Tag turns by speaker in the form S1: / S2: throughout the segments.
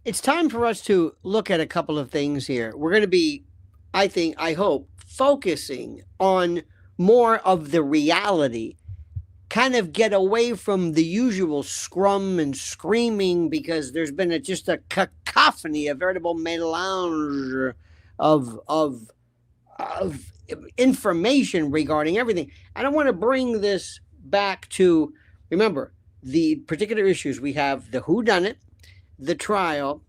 S1: It's time for us to look at a couple of things here. We're going to be, I hope, focusing on more of the reality, kind of get away from the usual scrum and screaming because there's been just a cacophony, a veritable melange of of information regarding everything. I don't want to bring this back to, remember, the particular issues we have: the who done it, the trial,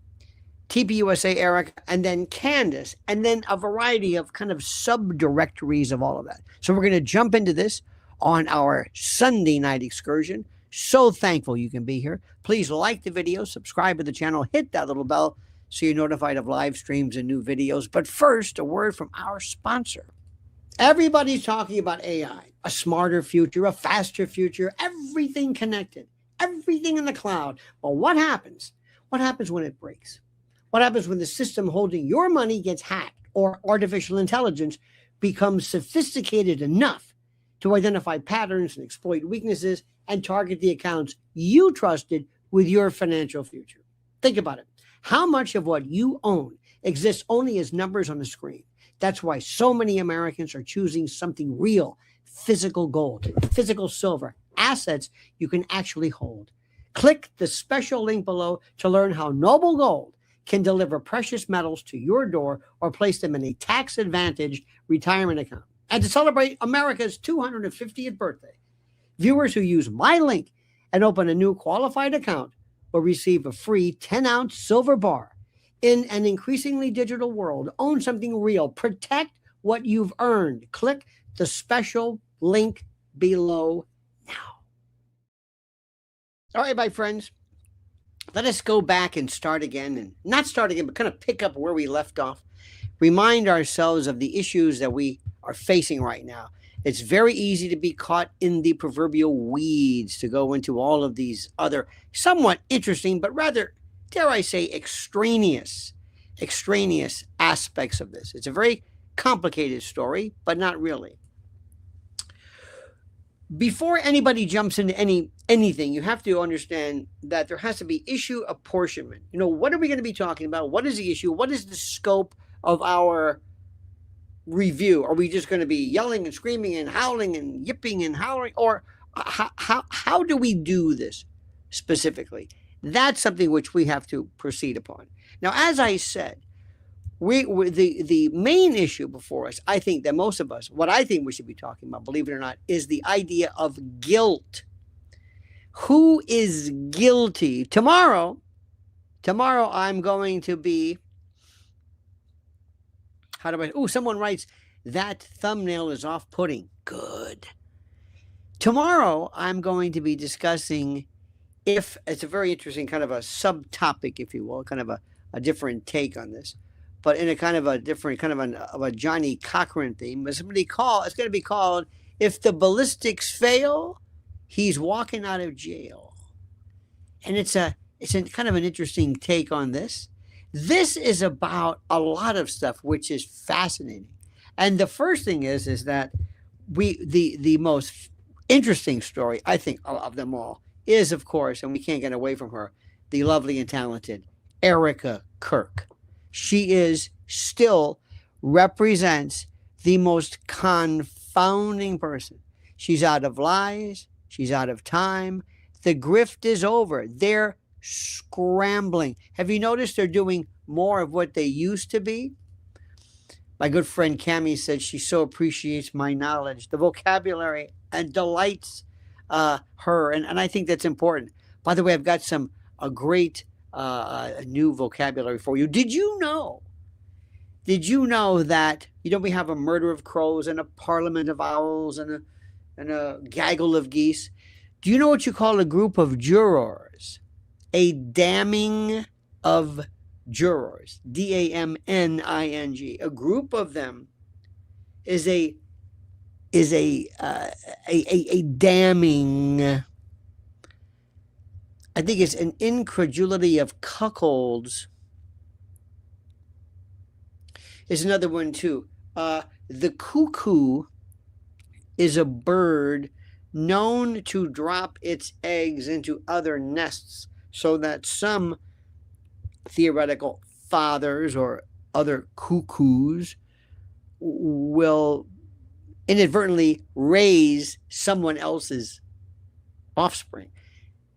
S1: TPUSA, Eric, and then Candace, and then a variety of kind of subdirectories of all of that. So we're going to jump into this on our Sunday night excursion. So thankful you can be here. Please like the video, subscribe to the channel, hit that little bell so you're notified of live streams and new videos. But first, a word from our sponsor. Everybody's talking about AI, a smarter future, a faster future, everything connected, everything in the cloud. Well, what happens? What happens when it breaks? What happens when the system holding your money gets hacked or artificial intelligence becomes sophisticated enough to identify patterns and exploit weaknesses and target the accounts you trusted with your financial future? Think about it. How much of what you own exists only as numbers on a screen? That's why so many Americans are choosing something real: physical gold, physical silver, assets you can actually hold. Click the special link below to learn how Noble Gold can deliver precious metals to your door or place them in a tax-advantaged retirement account. And to celebrate America's 250th birthday, viewers who use my link and open a new qualified account will receive a free 10-ounce silver bar. In an increasingly digital world, own something real. Protect what you've earned. Click the special link below now. All right, my friends, let us go back and start again, and not start again, but kind of pick up where we left off. Remind ourselves of the issues that we are facing right now. It's very easy to be caught in the proverbial weeds, to go into all of these other somewhat interesting, but rather, dare I say, extraneous aspects of this. It's a very complicated story, but not really. Before anybody jumps into anything, you have to understand that there has to be issue apportionment. What are we going to be talking about? What is the issue? What is the scope of our review? Are we just going to be yelling and screaming and howling and yipping and howling? Or how do we do this specifically? That's something which we have to proceed upon. Now, as I said, the main issue before us, I think that most of us, what I think we should be talking about, believe it or not, is the idea of guilt. Who is guilty? Tomorrow I'm going to be, someone writes, that thumbnail is off-putting. Good. Tomorrow I'm going to be discussing, if it's a very interesting kind of a subtopic, if you will, kind of a different take on this, but in a kind of a different kind of a Johnny Cochran theme. It's going to be called, If the Ballistics Fail, He's Walking Out of Jail. And it's a kind of an interesting take on this. This is about a lot of stuff which is fascinating. And the first thing is that the most interesting story, I think, of them all is, of course, and we can't get away from her, the lovely and talented Erika Kirk. She still represents the most confounding person. She's out of lies. She's out of time. The grift is over. They're scrambling. Have you noticed they're doing more of what they used to be? My good friend Cammie said she so appreciates my knowledge, the vocabulary, and delights her. And I think that's important. By the way, I've got a great new vocabulary for you. Did you know that we have a murder of crows and a parliament of owls and a gaggle of geese? Do you know what you call a group of jurors? A damning of jurors. DAMNING. A group of them is a damning. I think it's an incredulity of cuckolds. Is another one too. The cuckoo is a bird known to drop its eggs into other nests so that some theoretical fathers or other cuckoos will inadvertently raise someone else's offspring,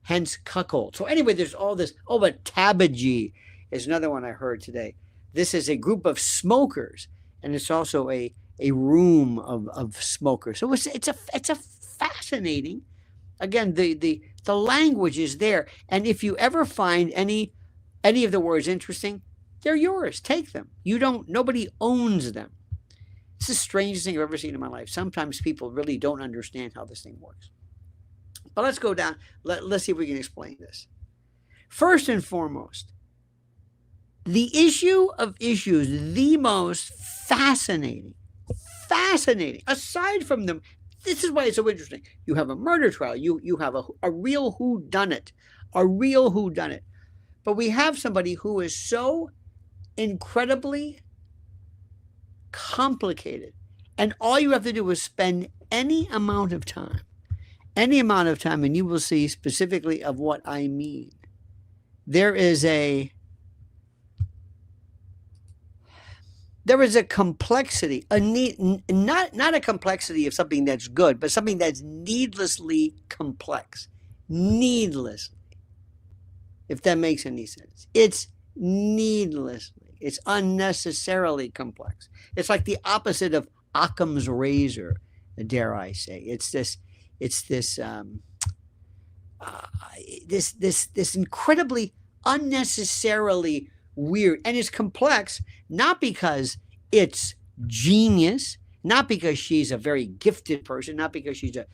S1: hence cuckold. So anyway, there's all this. Oh, but tabagy is another one I heard today. This is a group of smokers, and it's also a room of smokers. So it's a fascinating. Again, the language is there, and if you ever find any of the words interesting, they're yours. Take them. You don't. Nobody owns them. It's the strangest thing I've ever seen in my life. Sometimes people really don't understand how this thing works. But let's go down. Let's see if we can explain this. First and foremost, the issue of issues, the most fascinating, aside from them, this is why it's so interesting. You have a murder trial. You have a real whodunit, But we have somebody who is so incredibly complicated, and all you have to do is spend any amount of time, and you will see specifically of what I mean. There is a complexity, not a complexity of something that's good, but something that's needlessly complex. Needlessly, if that makes any sense. It's needlessly. It's unnecessarily complex. It's like the opposite of Occam's razor, dare I say. It's this incredibly unnecessarily weird, and it's complex not because it's genius, not because she's a very gifted person, not because she's an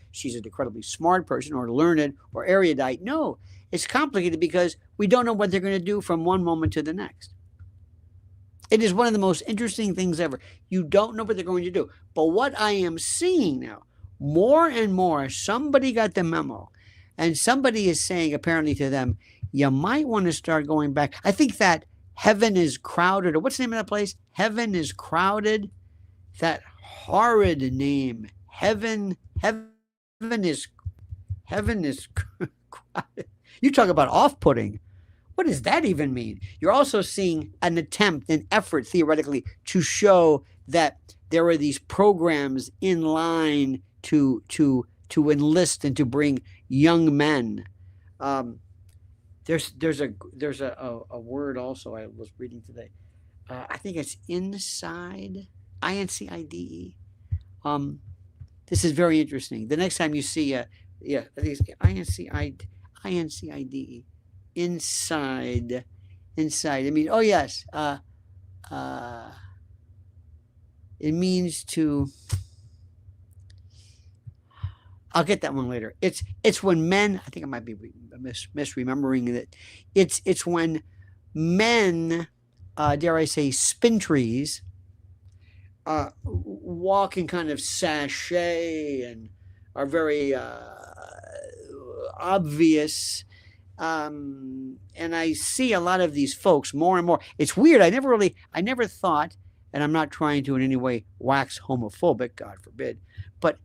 S1: incredibly smart person or learned or erudite. No, it's complicated because we don't know what they're going to do from one moment to the next. It is one of the most interesting things ever. You don't know what they're going to do. But what I am seeing now, more and more, somebody got the memo, and somebody is saying apparently to them, you might want to start going back. I think that Heaven is Crowded, or what's the name of that place? Heaven is Crowded. That horrid name. Heaven is crowded. You talk about off-putting. What does that even mean? You're also seeing an effort theoretically to show that there are these programs in line to enlist and to bring young men. There's a word also I was reading today. I think it's INCIDE, INCIDE. This is very interesting. The next time you see I think it's INCIDE. Inside. I mean, oh yes. It means to. I'll get that one later. It's when men. I think I might be misremembering it. It's when men, dare I say, spintries, walk in kind of sachet and are very obvious. And I see a lot of these folks more and more. It's weird. I never thought, and I'm not trying to in any way wax homophobic, God forbid, but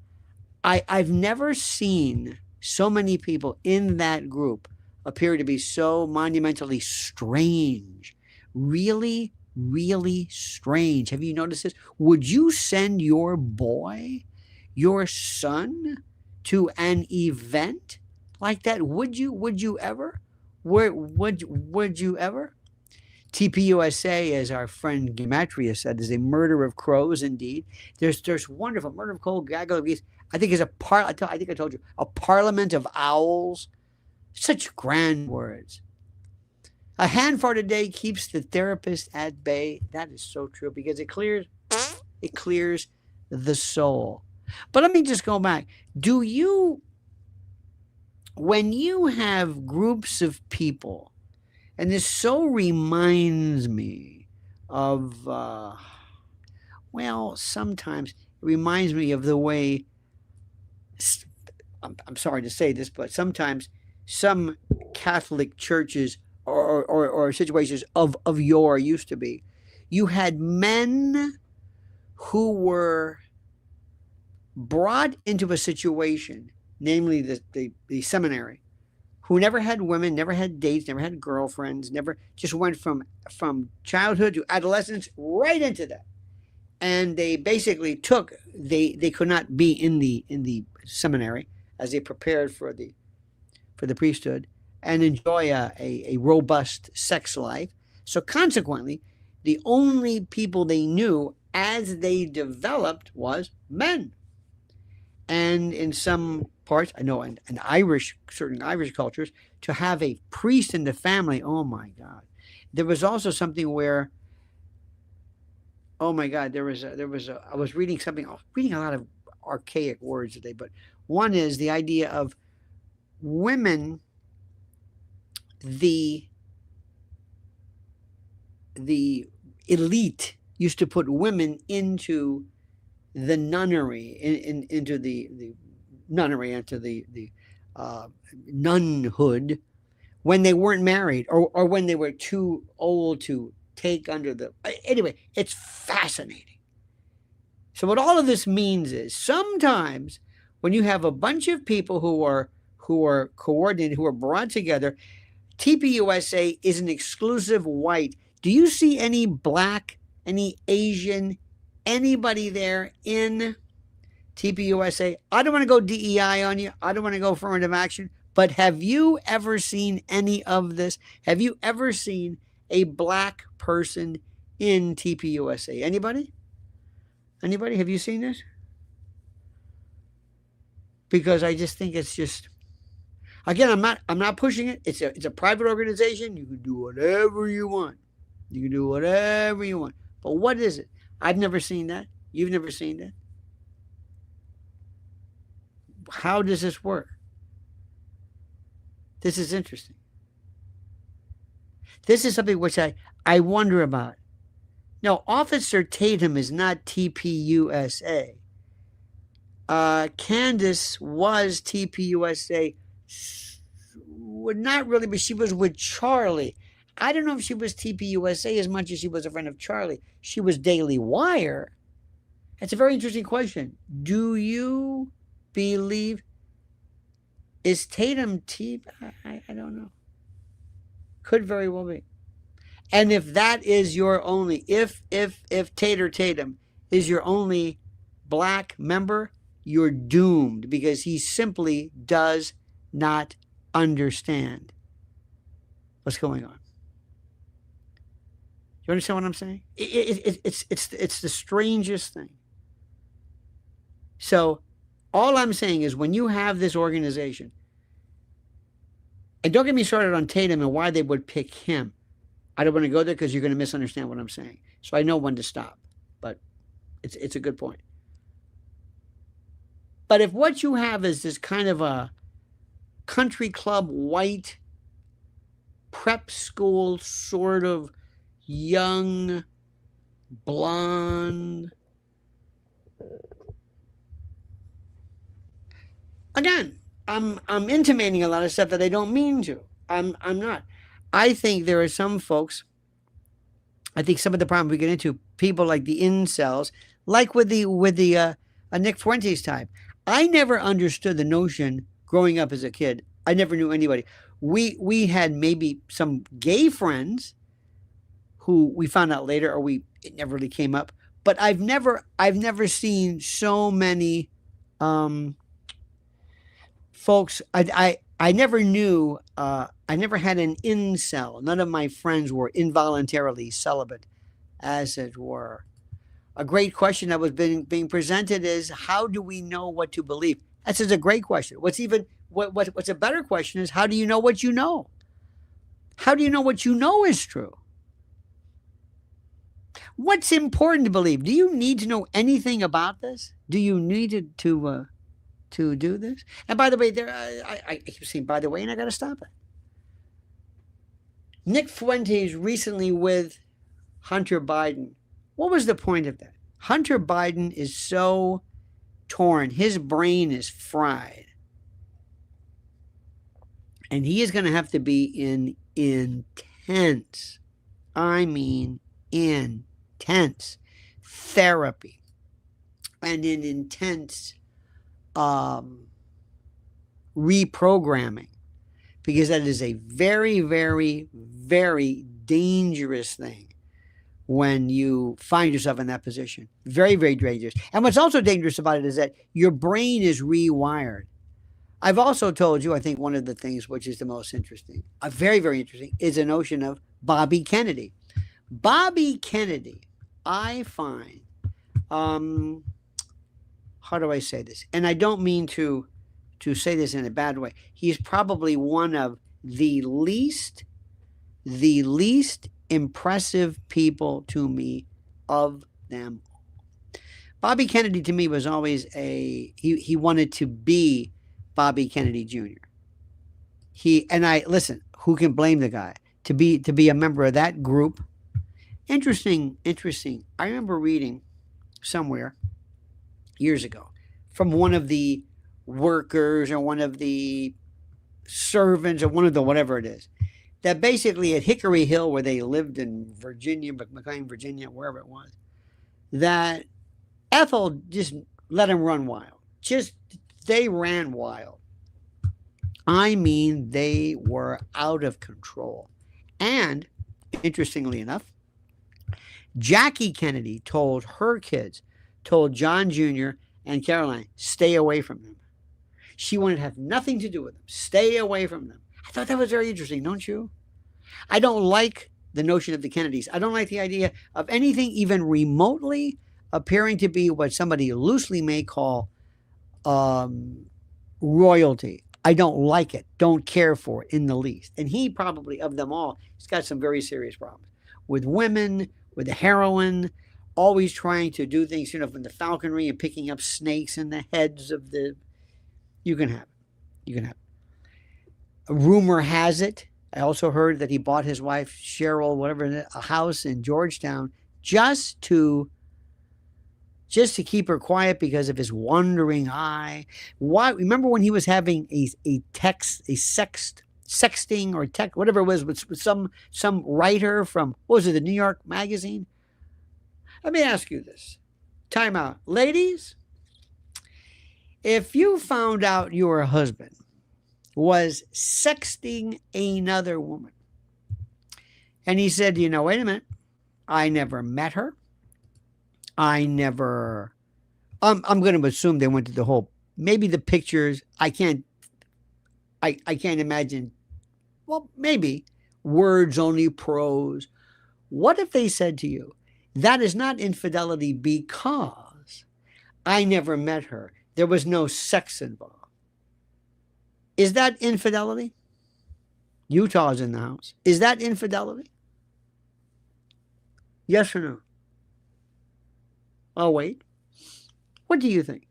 S1: I've never seen so many people in that group appear to be so monumentally strange. Really, really strange. Have you noticed this? Would you send your boy, your son, to an event like that? Would you ever? Would you ever? TPUSA, as our friend Gematria said, is a murder of crows. Indeed, there's wonderful murder of crows, gaggle of geese. I think I think I told you, a parliament of owls. Such grand words. A hand fart a day keeps the therapist at bay. That is so true because it clears the soul. But let me just go back. When you have groups of people, and this so reminds me of, sometimes it reminds me of the way, I'm sorry to say this, but sometimes some Catholic churches or situations of yore used to be. You had men who were brought into a situation, namely the seminary, who never had women, never had dates, never had girlfriends, never just went from childhood to adolescence right into that. And they basically they could not be in the seminary as they prepared for the priesthood and enjoy a robust sex life. So consequently, the only people they knew as they developed was men. And in some parts, I know in certain Irish cultures, to have a priest in the family, oh my God. There was also something where, oh my God, I was reading something, I was reading a lot of archaic words today, but one is the idea of women, the elite used to put women into the nunnery, into the nunnery, into the nunhood when they weren't married or when they were too old to take under the. Anyway, it's fascinating. So what all of this means is sometimes when you have a bunch of people who are coordinated, who are brought together, TPUSA is an exclusive white. Do you see any black, any Asian, anybody there in TPUSA? I don't want to go DEI on you. I don't want to go affirmative action. But have you ever seen any of this? Have you ever seen a black person in TPUSA? Anybody? Anybody? Have you seen this? Because I just think it's just. Again, I'm not pushing it. It's a private organization. You can do whatever you want. You can do whatever you want. But what is it? I've never seen that. You've never seen that. How does this work? This is interesting. This is something which I wonder about. No, Officer Tatum is not TPUSA. Candace was TPUSA. Not really, but she was with Charlie. I don't know if she was TPUSA as much as she was a friend of Charlie. She was Daily Wire. That's a very interesting question. Do you believe, is Tatum I don't know. Could very well be. And if that is your only, if Tatum is your only black member, you're doomed because he simply does not understand what's going on. You understand what I'm saying? It's the strangest thing. So all I'm saying is when you have this organization, and don't get me started on Tatum and why they would pick him. I don't want to go there because you're going to misunderstand what I'm saying. So I know when to stop, but it's a good point. But if what you have is this kind of a country club white prep school sort of young blonde, again, I'm intimating a lot of stuff that I don't mean to. I'm not. I think there are some folks. I think some of the problems we get into, people like the incels, like with the Nick Fuentes type. I never understood the notion growing up as a kid. I never knew anybody. We had maybe some gay friends who we found out later, or it never really came up. But I've never seen so many folks. I never knew. I never had an incel. None of my friends were involuntarily celibate, as it were. A great question that was being presented is, how do we know what to believe? That's a great question. What's a better question is, how do you know what you know? How do you know what you know is true? What's important to believe? Do you need to know anything about this? Do you need to do this? And by the way, I keep saying by the way, and I got to stop it. Nick Fuentes recently with Hunter Biden. What was the point of that? Hunter Biden is so torn. His brain is fried. And he is going to have to be in intense, I mean intense therapy and in intense reprogramming. because that is a very, very, very dangerous thing when you find yourself in that position. Very, very dangerous. And what's also dangerous about it is that your brain is rewired. I've also told you, I think one of the things which is the most interesting, very, very interesting, is the notion of Bobby Kennedy. Bobby Kennedy, I find, how do I say this? And I don't mean to say this in a bad way. He's probably one of the least impressive people to me of them all. Bobby Kennedy to me was always he wanted to be Bobby Kennedy Jr. Listen, who can blame the guy to be a member of that group? Interesting. I remember reading somewhere years ago from one of the workers or one of the servants or one of the whatever it is, that basically at Hickory Hill, where they lived in Virginia, McLean, Virginia, wherever it was, that Ethel just let him run wild. They ran wild. I mean, they were out of control. And interestingly enough, Jackie Kennedy told John Jr. and Caroline, stay away from them. She wanted to have nothing to do with them. Stay away from them. I thought that was very interesting, don't you? I don't like the notion of the Kennedys. I don't like the idea of anything even remotely appearing to be what somebody loosely may call royalty. I don't like it, don't care for it in the least. And he probably, of them all, he's got some very serious problems with women, with the heroin, always trying to do things, from the falconry and picking up snakes in the heads of the... You can have it. A rumor has it, I also heard that he bought his wife, Cheryl, whatever, a house in Georgetown just to keep her quiet because of his wandering eye. Why? Remember when he was having sexting or whatever it was with some writer from, what was it, the New York Magazine? Let me ask you this. Time out. Ladies, if you found out your husband was sexting another woman and he said, wait a minute, I never met her. I'm going to assume they went to the whole, maybe the pictures, I can't imagine, well, maybe words only, prose. What if they said to you, that is not infidelity because I never met her. There was no sex involved. Is that infidelity? Utah's in the house. Is that infidelity? Yes or no? Oh, wait. What do you think?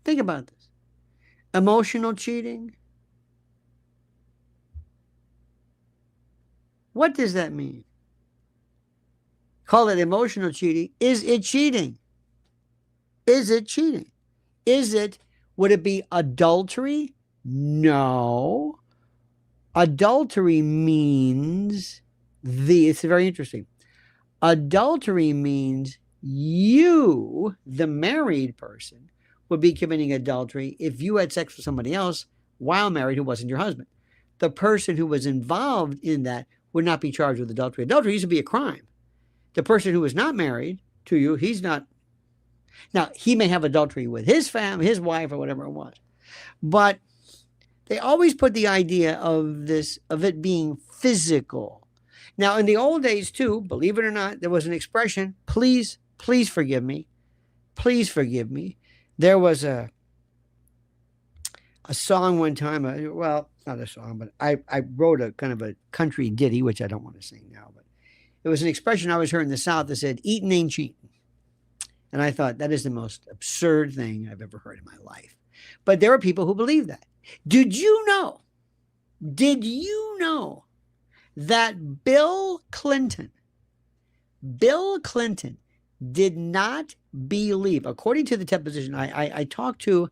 S1: Think about this. Emotional cheating? What does that mean? Call it emotional cheating. Is it cheating? Is it cheating? Would it be adultery? No. Adultery means it's very interesting. Adultery means you, the married person, would be committing adultery if you had sex with somebody else while married who wasn't your husband. The person who was involved in that would not be charged with adultery. Adultery used to be a crime. The person who was not married to you, he's not. Now, he may have adultery with his family, his wife, or whatever it was. But they always put the idea of it being physical. Now, in the old days, too, believe it or not, there was an expression, please forgive me. Please forgive me. There was a song one time, well, not a song, but I wrote a kind of a country ditty, which I don't want to sing now, but it was an expression I always heard in the South that said, eating ain't cheating. And I thought, that is the most absurd thing I've ever heard in my life. But there are people who believe that. Did you know that Bill Clinton did not believe, according to the deposition, I talked to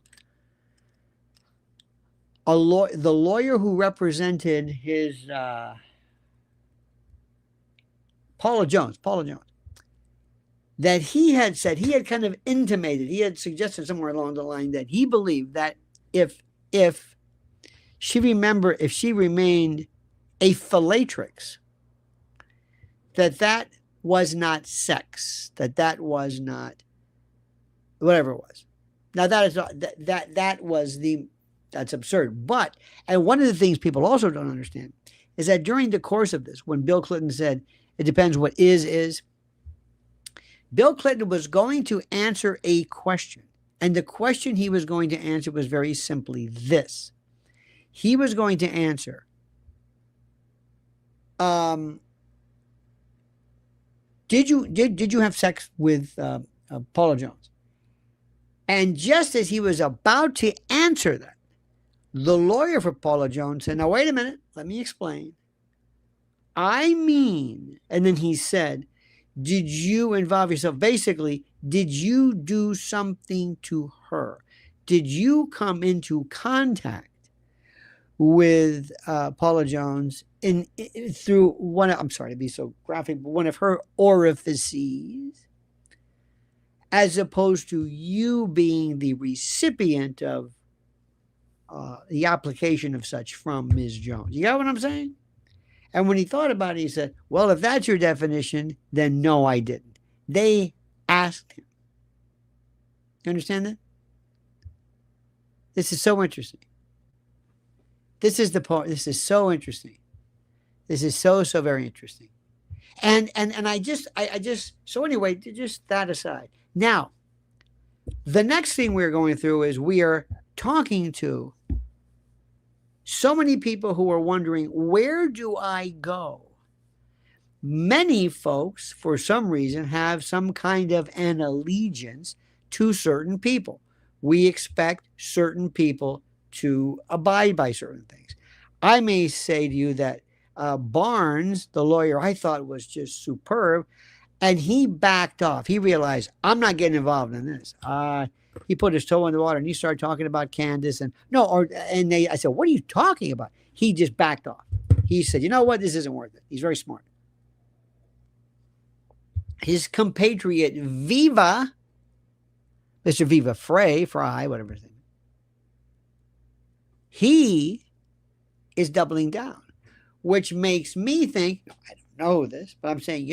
S1: the lawyer who represented his Paula Jones, that he had said, he had kind of intimated, he had suggested somewhere along the line that he believed that if if she remained a philatrix, that was not sex, that was not whatever it was. Now that's absurd. But, and one of the things people also don't understand is that during the course of this, when Bill Clinton said, it depends what is, Bill Clinton was going to answer a question. And the question he was going to answer was very simply this. He was going to answer, did you have sex with Paula Jones? And just as he was about to answer that, the lawyer for Paula Jones said, now wait a minute, let me explain. I mean, and then he said, did you involve yourself? Basically, did you do something to her? Did you come into contact with Paula Jones through one, I'm sorry to be so graphic, but one of her orifices, as opposed to you being the recipient of the application of such from Ms. Jones? You got what I'm saying? And when he thought about it, he said, well, if that's your definition, then no, I didn't. They asked him. You understand that? This is so interesting. This is the part. This is so interesting. This is so very interesting. And I just so anyway, just that aside. Now, the next thing we're going through is we are talking to so many people who are wondering, where do I go? Many folks, for some reason, have some kind of an allegiance to certain people. We expect certain people to abide by certain things. I may say to you that Barnes, the lawyer, I thought was just superb, and he backed off. He realized, I'm not getting involved in this. He put his toe in the water and he started talking about Candace I said, what are you talking about? He just backed off. He said, you know what? This isn't worth it. He's very smart. His compatriot, Mr. Viva Fry, whatever his name, he is doubling down, which makes me think, I don't know this, but I'm saying,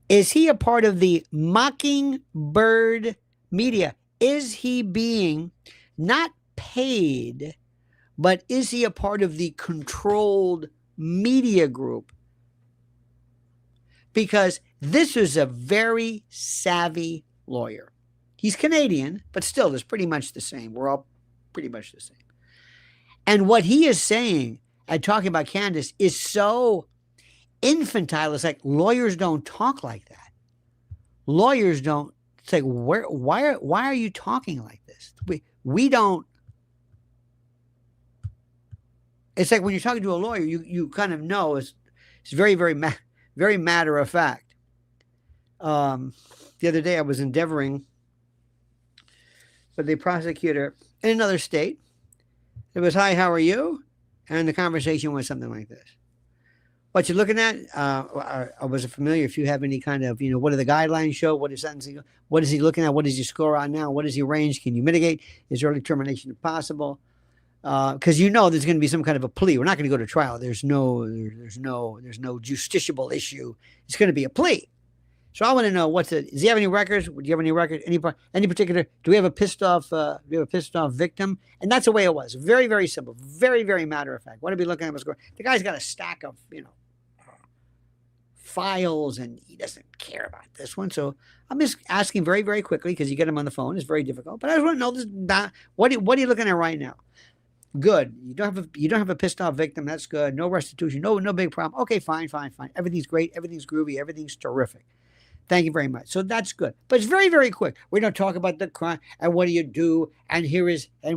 S1: is he a part of the Mockingbird media? Is he being not paid, but is he a part of the controlled media group? Because this is a very savvy lawyer. He's Canadian, but still, it's pretty much the same. We're all pretty much the same. And what he is saying and talking about Candace is so infantile. It's like lawyers don't talk like that. Lawyers don't. It's like, why are you talking like this? We don't. It's like when you're talking to a lawyer, you kind of know it's very, very, very matter of fact. The other day I was endeavoring with the prosecutor in another state. It was, hi, how are you? And the conversation was something like this. What you're looking at, I wasn't familiar. If you have any kind of, what do the guidelines show? What is sentencing? What is he looking at? What is your score on now? What is your range? Can you mitigate? Is early termination possible? Because there's going to be some kind of a plea. We're not going to go to trial. There's no justiciable issue. It's going to be a plea. So I want to know does he have any records? Do you have any records? Any particular? Do we have a pissed off victim? And that's the way it was. Very, very simple. Very, very matter of fact. What are we looking at? The guy's got a stack of files, and he doesn't care about this one. So I'm just asking very, very quickly because you get him on the phone. It's very difficult. But I just want to know this. What are you looking at right now? Good. You don't have a pissed off victim. That's good. No restitution. No big problem. Okay, fine. Everything's great. Everything's groovy. Everything's terrific. Thank you very much. So that's good. But it's very, very quick. We don't talk about the crime and what do you do and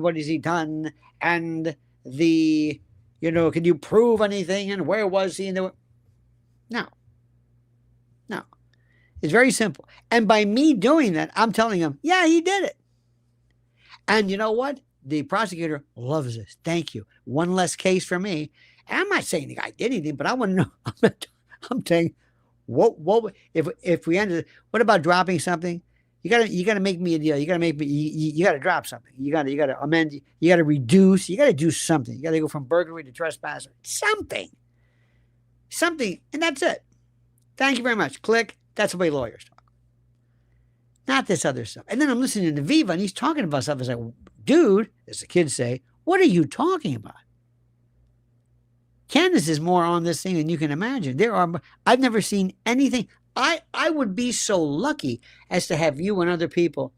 S1: what has he done and can you prove anything and where was he? No. It's very simple. And by me doing that, I'm telling him, yeah, he did it. And you know what? The prosecutor loves this. Thank you. One less case for me. And I'm not saying the guy did anything, but I want to know. I'm saying, what if we ended? What about dropping something? You gotta make me a deal. You gotta make me. You gotta drop something. You gotta amend. You gotta reduce. You gotta do something. You gotta go from burglary to trespass. Something, and that's it. Thank you very much. Click. That's the way lawyers talk. Not this other stuff. And then I'm listening to Viva, and he's talking about stuff. It's like, dude, as the kids say, what are you talking about? Candace is more on this thing than you can imagine. I've never seen anything. I would be so lucky as to have you and other people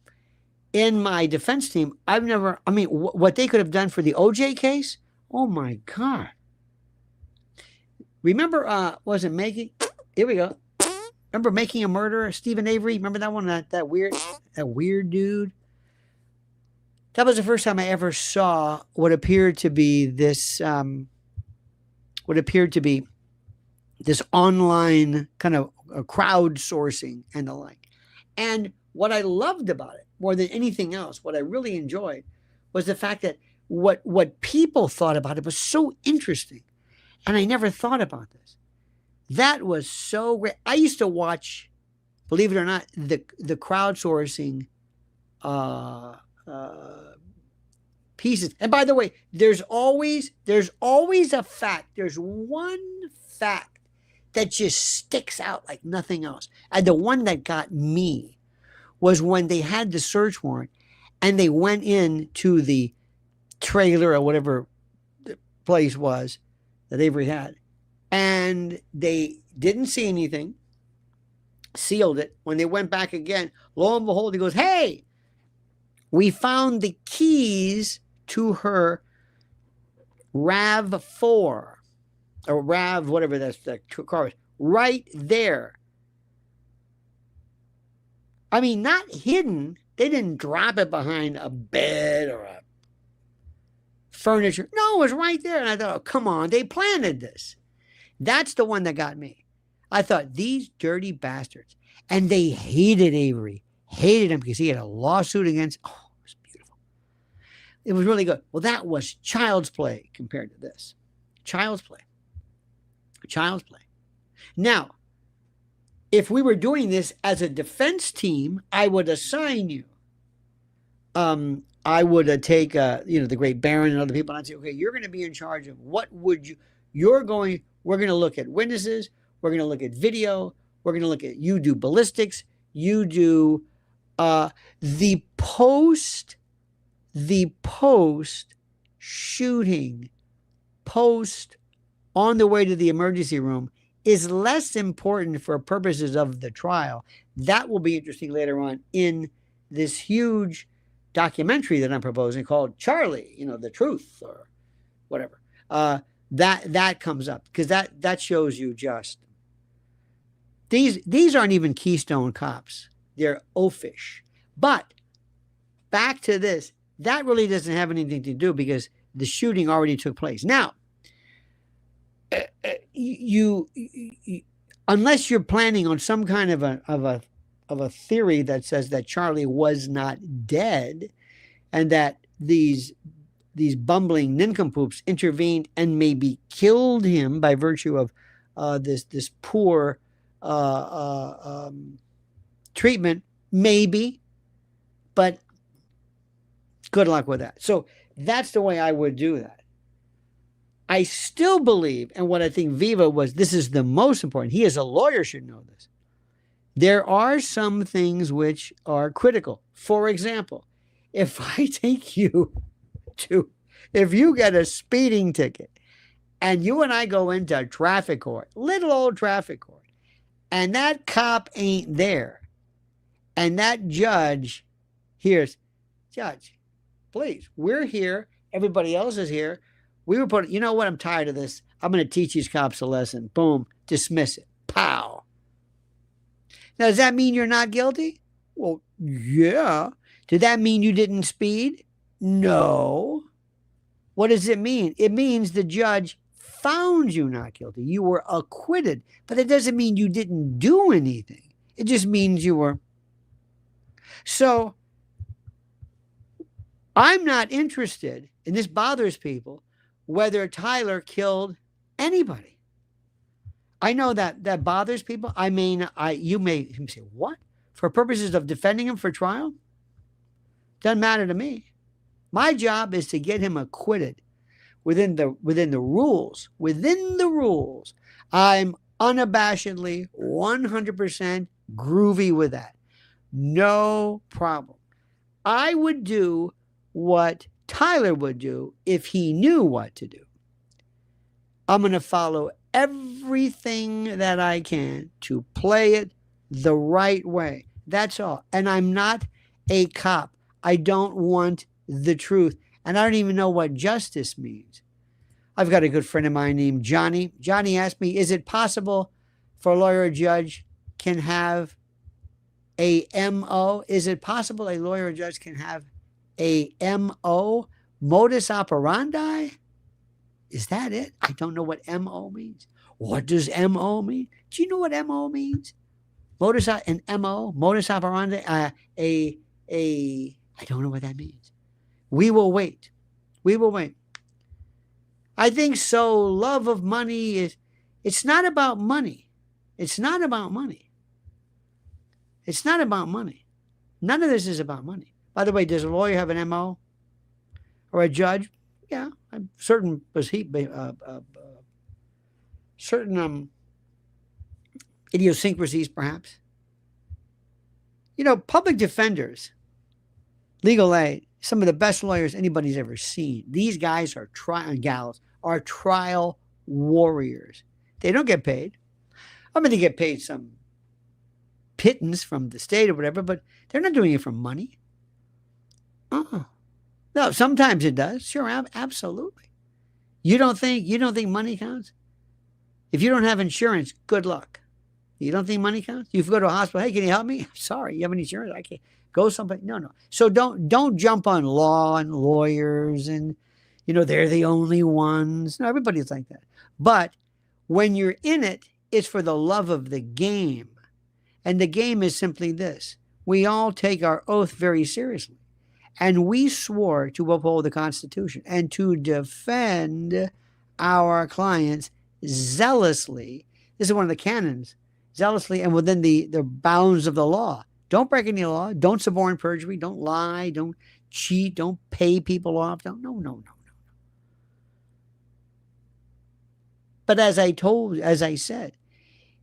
S1: in my defense team. What they could have done for the OJ case? Oh my God. Remember, was it Making? Here we go. Remember Making a Murderer? Stephen Avery? Remember that one? That weird dude? That was the first time I ever saw what appeared to be this online kind of crowdsourcing and the like. And what I loved about it more than anything else, what I really enjoyed, was the fact that what people thought about it was so interesting. And I never thought about this. That was so great. I used to watch, believe it or not, the crowdsourcing pieces. And by the way, there's always a fact. There's one fact that just sticks out like nothing else. And the one that got me was when they had the search warrant and they went into the trailer or whatever the place was that Avery had. And they didn't see anything, sealed it. When they went back again, lo and behold, he goes, hey, we found the keys to her RAV4 or RAV, whatever that car is, right there. I mean, not hidden. They didn't drop it behind a bed or a furniture. No, it was right there. And I thought, oh, come on, they planted this. That's the one that got me. I thought, these dirty bastards. And they hated Avery, hated him because he had a lawsuit against. Oh, it was beautiful. It was really good. Well, that was child's play compared to this. Child's play. Child's play. Now, if we were doing this as a defense team, I would assign you. I would take, the great Baron and other people, and I'd say, okay, you're going to be in charge of what would you, we're going to look at witnesses. We're going to look at video. We're going to look at, you do ballistics. You do the post shooting, post on the way to the emergency room is less important for purposes of the trial. That will be interesting later on in this huge documentary that I'm proposing called Charlie, the truth or whatever. That comes up because that shows you just these aren't even Keystone cops. They're oafish. But back to this, that really doesn't have anything to do because the shooting already took place. Now, you unless you're planning on some kind of a theory that says that Charlie was not dead and that these bumbling nincompoops intervened and maybe killed him by virtue of this poor treatment, maybe, but good luck with that. So that's the way I would do that. I still believe, and what I think Viva was, this is the most important. He as a lawyer should know this. There are some things which are critical. For example, if I take you if you get a speeding ticket and you and I go into traffic court, little old traffic court, and that cop ain't there, and that judge hears, Judge, please, we're here. Everybody else is here. We were put, you know what? I'm tired of this. I'm going to teach these cops a lesson. Boom. Dismiss it. Pow. Now, does that mean you're not guilty? Well, yeah. Did that mean you didn't speed? No. What does it mean? It means the judge found you not guilty. You were acquitted. But it doesn't mean you didn't do anything. It just means you were. So, I'm not interested, and this bothers people, whether Tyler killed anybody. I know that bothers people. You may say, what? for purposes of defending him for trial, doesn't matter to me. My job is to get him acquitted within the rules. Within the rules, I'm unabashedly 100% groovy with that. No problem. I would do what Tyler would do if he knew what to do. I'm going to follow everything that I can to play it the right way. That's all. And I'm not a cop. I don't want the truth. And I don't even know what justice means. I've got a good friend of mine named Johnny. Johnny asked me, is it possible for a lawyer or judge can have a MO? Is it possible a lawyer or judge can have a MO, modus operandi? Is that it? I don't know what MO means. What does MO mean? Do you know what MO means? Modus operandi. I don't know what that means. We will wait. We will wait. I think so. Love of money is, it's not about money. It's not about money. It's not about money. None of this is about money. By the way, does a lawyer have an MO or a judge? Yeah, I'm certain certain idiosyncrasies, perhaps. You know, public defenders, legal aid, some of the best lawyers anybody's ever seen. These guys are gals are trial warriors. They don't get paid. I mean, they get paid some pittance from the state or whatever, but they're not doing it for money. No, sometimes it does. Sure, absolutely. You don't think money counts? If you don't have insurance, good luck. You don't think money counts? You go to a hospital, hey, can you help me? Sorry, you have any insurance? I can't. Go someplace. No. So don't jump on law and lawyers and, you know, they're the only ones. No, everybody's like that. But when you're in it, it's for the love of the game. And the game is simply this. We all take our oath very seriously. And we swore to uphold the Constitution and to defend our clients zealously. This is one of the canons. Zealously and within the bounds of the law. Don't break any law. Don't suborn perjury. Don't lie. Don't cheat. Don't pay people off. No. But as I said,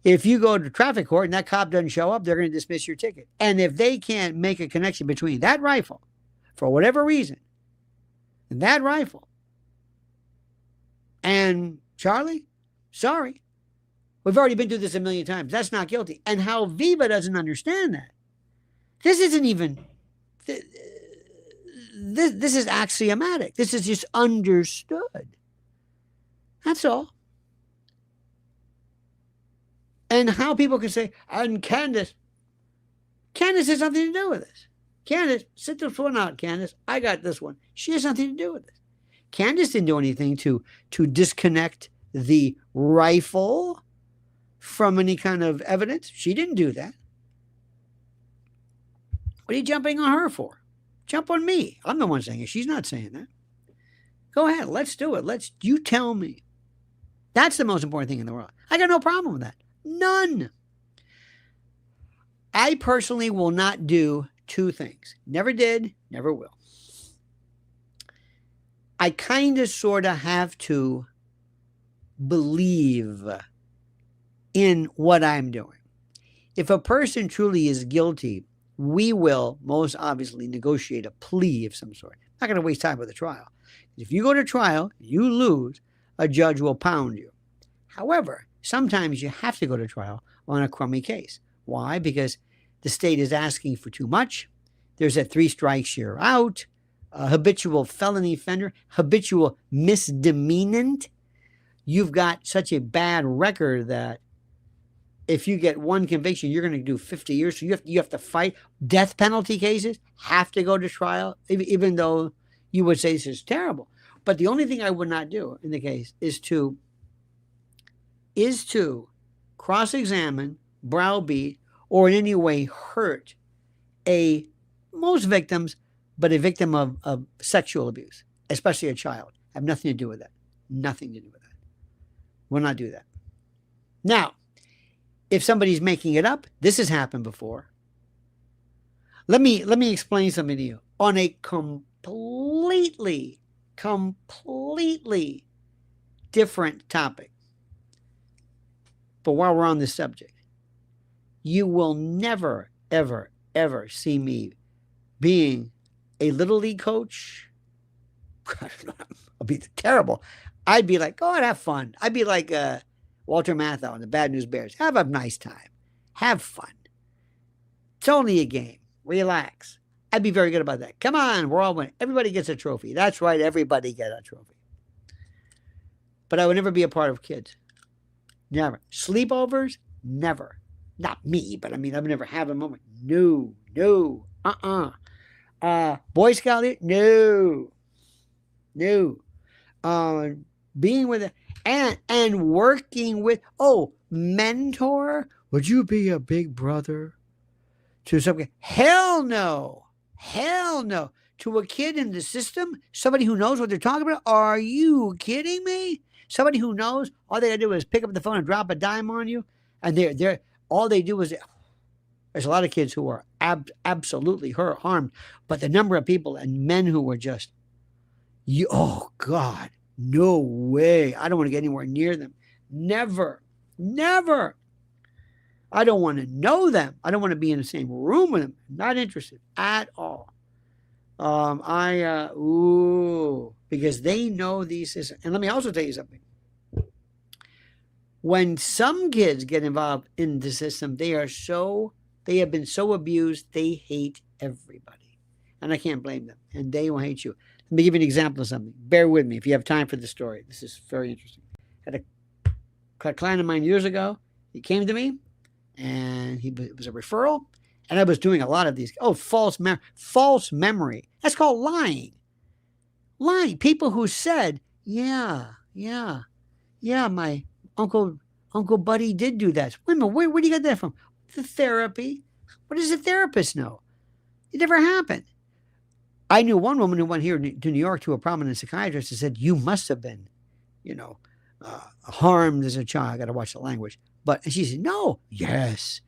S1: if you go to traffic court and that cop doesn't show up, they're going to dismiss your ticket. And if they can't make a connection between that rifle, for whatever reason, that rifle and Charlie, sorry. We've already been through this a million times. That's not guilty. And how Viva doesn't understand that. This isn't even, this is axiomatic. This is just understood. That's all. And how people can say, and Candace has nothing to do with this. Candace, sit the phone out, Candace. I got this one. She has nothing to do with this. Candace didn't do anything to disconnect the rifle from any kind of evidence. She didn't do that. What are you jumping on her for? Jump on me. I'm the one saying it. She's not saying that. Go ahead. Let's do it. You tell me. That's the most important thing in the world. I got no problem with that. None. I personally will not do two things. Never did, never will. I kind of sort of have to believe in what I'm doing. If a person truly is guilty, we will most obviously negotiate a plea of some sort. I'm not going to waste time with a trial. If you go to trial, you lose, a judge will pound you. However, sometimes you have to go to trial on a crummy case. Why? Because the state is asking for too much. There's a 3 strikes, you're out. A habitual felony offender, habitual misdemeanant. You've got such a bad record that if you get one conviction, you're going to do 50 years. So you have to fight. Death penalty cases have to go to trial, even though you would say this is terrible. But the only thing I would not do in the case is to cross-examine, browbeat, or in any way hurt most victims, but a victim of sexual abuse, especially a child. I have nothing to do with that. Nothing to do with that. Will not do that. Now, if somebody's making it up, this has happened before. Let me explain something to you on a completely different topic. But while we're on this subject, you will never, ever, ever see me being a little league coach. I'll be terrible. I'd be like, go and have fun. I'd be like Walter Matthau and the Bad News Bears. Have a nice time. Have fun. It's only a game. Relax. I'd be very good about that. Come on, we're all winning. Everybody gets a trophy. That's right, everybody gets a trophy. But I would never be a part of kids. Never. Sleepovers? Never. Not me, but I mean, I've never had a moment. No. Boy Scout? No. Being with it and working with, mentor? Would you be a big brother to something? Hell no. To a kid in the system, somebody who knows what they're talking about? Are you kidding me? Somebody who knows, all they gotta do is pick up the phone and drop a dime on you, and they're all they do is, there's a lot of kids who are absolutely harmed, but the number of people and men who were just, oh God, no way. I don't want to get anywhere near them. Never. I don't want to know them. I don't want to be in the same room with them. Not interested at all. Because they know these systems. And let me also tell you something. When some kids get involved in the system, they have been so abused, they hate everybody. And I can't blame them. And they will hate you. Let me give you an example of something. Bear with me if you have time for the story. This is very interesting. I had a client of mine years ago. He came to me, and it was a referral. And I was doing a lot of these. False memory. That's called lying. People who said, yeah, my Uncle Buddy did do that. Wait a minute, where do you get that from? The therapy. What does a therapist know? It never happened. I knew one woman who went here to New York to a prominent psychiatrist and said, you must have been, harmed as a child. I got to watch the language. And she said, no, yes.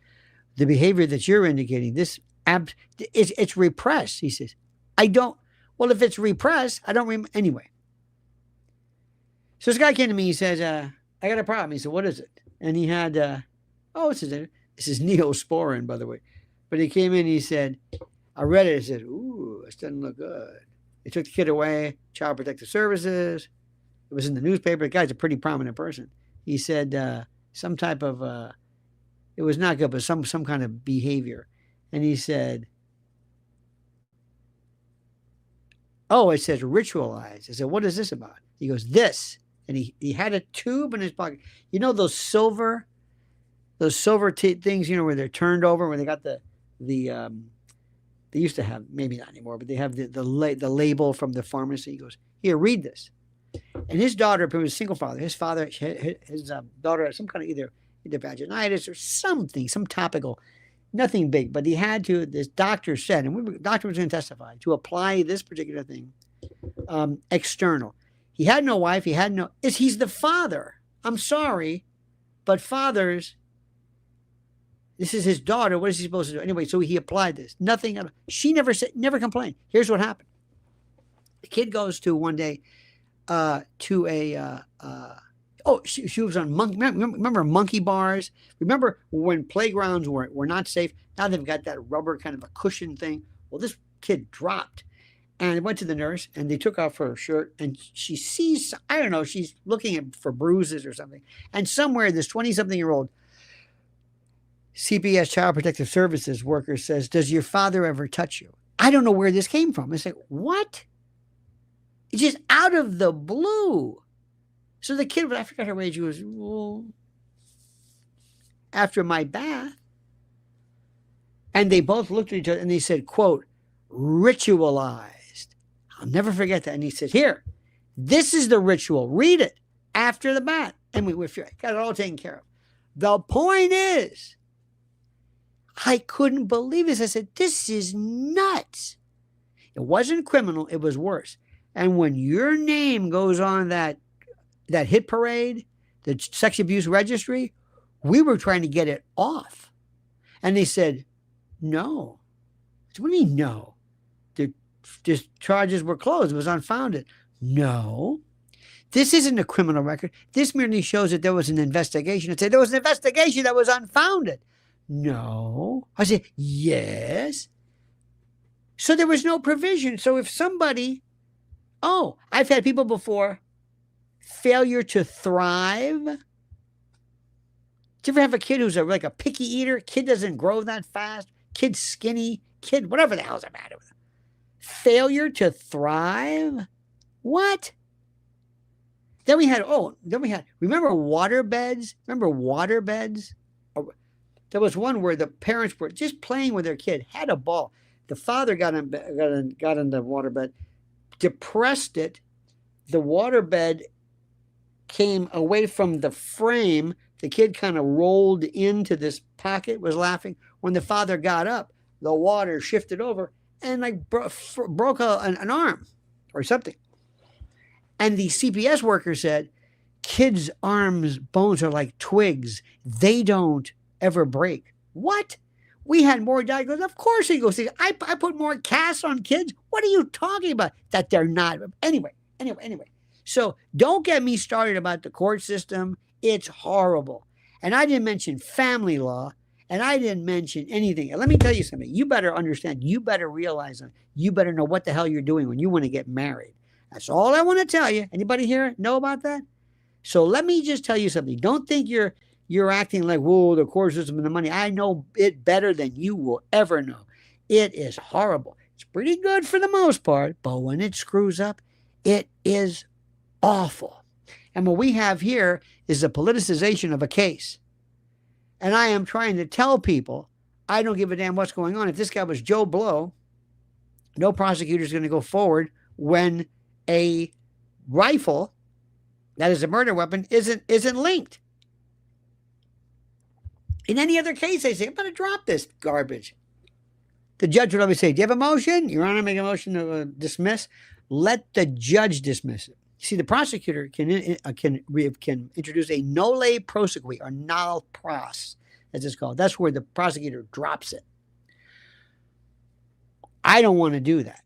S1: The behavior that you're indicating, it's repressed. He says, if it's repressed, I don't remember. Anyway. So this guy came to me, he says, I got a problem. He said, what is it? And he had, this is Neosporin, by the way. But he came in and he said, I read it and said, ooh, this doesn't look good. They took the kid away, Child Protective Services. It was in the newspaper. The guy's a pretty prominent person. He said some type of, it was not good, but some kind of behavior. And he said, it says ritualized. I said, what is this about? He goes, this. And he had a tube in his pocket. You know those silver things, where they're turned over, where they got they used to have, maybe not anymore, but they have the label from the pharmacy. He goes, here, read this. And his daughter, he was a single father. His daughter had some kind of either vaginitis or something, some topical, nothing big. But he had to, this doctor said, and the doctor was going to testify, to apply this particular thing external. He had no wife. He's the father. I'm sorry, but fathers, this is his daughter. What is he supposed to do? Anyway, so he applied this. Nothing. She never complained. Here's what happened. The kid goes to one day to a, she was on remember monkey bars? Remember when playgrounds were not safe? Now they've got that rubber kind of a cushion thing. Well, this kid dropped. And went to the nurse, and they took off her shirt, and she sees, I don't know, she's looking for bruises or something. And somewhere this 20-something-year-old CPS, Child Protective Services worker says, does your father ever touch you? I don't know where this came from. I said, what? It's just out of the blue. So the kid, I forgot her age, was, after my bath. And they both looked at each other, and they said, quote, ritualized. I'll never forget that. And he said, here, this is the ritual. Read it after the bath. And we got it all taken care of. The point is, I couldn't believe this. I said, this is nuts. It wasn't criminal. It was worse. And when your name goes on that hit parade, the sex abuse registry, we were trying to get it off. And they said, no. What do you mean, no? The charges were closed. It was unfounded. No. This isn't a criminal record. This merely shows that there was an investigation. It said there was an investigation that was unfounded. No. I said, yes. So there was no provision. So if somebody, I've had people before, failure to thrive. Do you ever have a kid who's like a picky eater? Kid doesn't grow that fast. Kid's skinny. Kid, whatever the hell's the matter with him. Failure to thrive? What? Then we had, remember water beds? Remember water beds? There was one where the parents were just playing with their kid, had a ball. The father got in the water bed, depressed it. The water bed came away from the frame. The kid kind of rolled into this pocket, was laughing. When the father got up, the water shifted over and like broke an arm or something. And the CPS worker said, kids' arms, bones are like twigs. They don't ever break. What? We had more diagnosis. Of course he goes, I put more casts on kids. What are you talking about? That they're not. Anyway. So don't get me started about the court system. It's horrible. And I didn't mention family law. And I didn't mention anything. And let me tell you something. You better understand. You better realize that. You better know what the hell you're doing when you want to get married. That's all I want to tell you. Anybody here know about that? So let me just tell you something. Don't think you're acting like, whoa, the court system and the money. I know it better than you will ever know. It is horrible. It's pretty good for the most part, but when it screws up, it is awful. And what we have here is the politicization of a case. And I am trying to tell people, I don't give a damn what's going on. If this guy was Joe Blow, no prosecutor is going to go forward when a rifle that is a murder weapon isn't linked. In any other case, they say, I'm going to drop this garbage. The judge would always say, do you have a motion? Your Honor, make a motion to dismiss. Let the judge dismiss it. See, the prosecutor can introduce a nolle prosequi, or nal pros, as it's called. That's where the prosecutor drops it. I don't want to do that.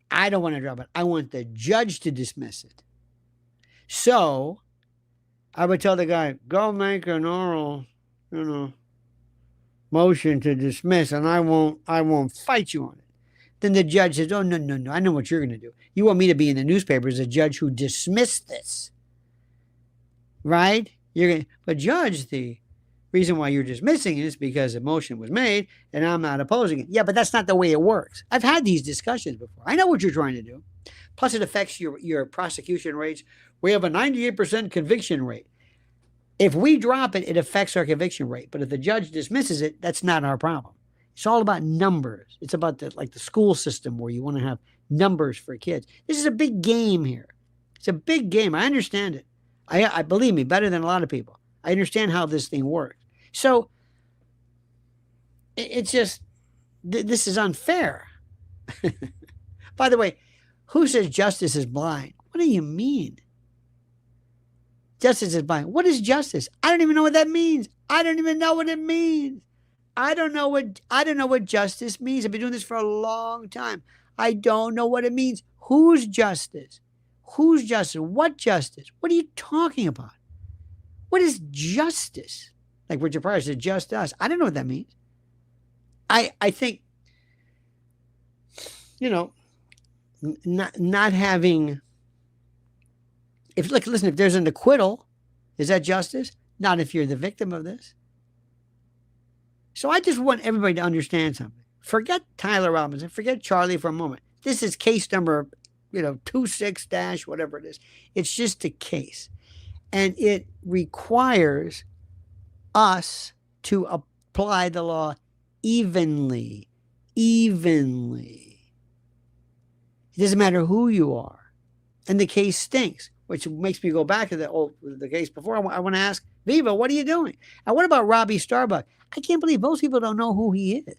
S1: I don't want to drop it. I want the judge to dismiss it. So I would tell the guy, go make an oral, motion to dismiss, and I won't fight you on it. Then the judge says, oh, no, I know what you're going to do. You want me to be in the newspaper as a judge who dismissed this, right? But judge, the reason why you're dismissing it is because a motion was made and I'm not opposing it. Yeah, but that's not the way it works. I've had these discussions before. I know what you're trying to do. Plus, it affects your prosecution rates. We have a 98% conviction rate. If we drop it, it affects our conviction rate. But if the judge dismisses it, that's not our problem. It's all about numbers. It's about the school system where you want to have numbers for kids. This is a big game here. It's a big game. I understand it. I believe me, better than a lot of people. I understand how this thing works. So it's just, this is unfair. By the way, who says justice is blind? What do you mean? Justice is blind. What is justice? I don't even know what that means. I don't even know what it means. I don't know what justice means. I've been doing this for a long time. I don't know what it means. Whose justice? Whose justice? What justice? What are you talking about? What is justice? Like Richard Pryor said, just us. I don't know what that means. I think, not having, if there's an acquittal, is that justice? Not if you're the victim of this. So I just want everybody to understand something. Forget Tyler Robinson. Forget Charlie for a moment. This is case number, 26- whatever it is. It's just a case. And it requires us to apply the law evenly. It doesn't matter who you are. And the case stinks, which makes me go back to the case before. I want to ask, Viva, what are you doing? And what about Robbie Starbuck? I can't believe most people don't know who he is.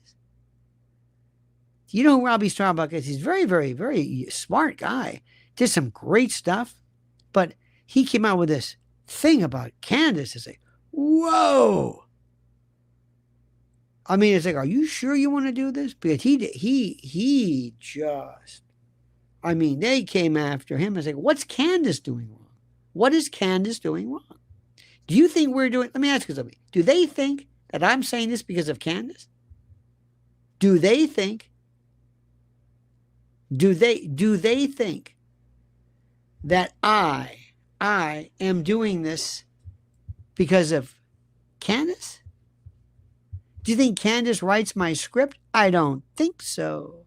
S1: Do you know who Robbie Starbuck is? He's a very, very, very smart guy. Did some great stuff. But he came out with this thing about Candace to say, whoa. I mean, it's like, are you sure you want to do this? Because he just, I mean, they came after him and said, what's Candace doing wrong? What is Candace doing wrong? Do you think we're doing, let me ask you something. Do they think that I'm saying this because of Candace? Do they think that I am doing this because of Candace? Do you think Candace writes my script? I don't think so.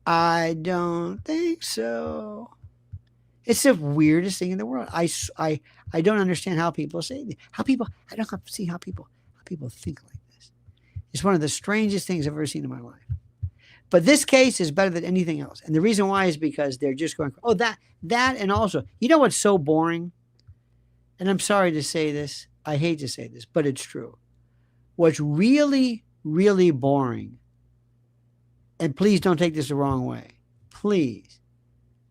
S1: I don't think so. It's the weirdest thing in the world. I don't understand how people say this. I don't see how people think like this. It's one of the strangest things I've ever seen in my life. But this case is better than anything else. And the reason why is because they're just going, oh, that, and also, you know what's so boring? And I'm sorry to say this. I hate to say this, but it's true. What's really, really boring, and please don't take this the wrong way, please,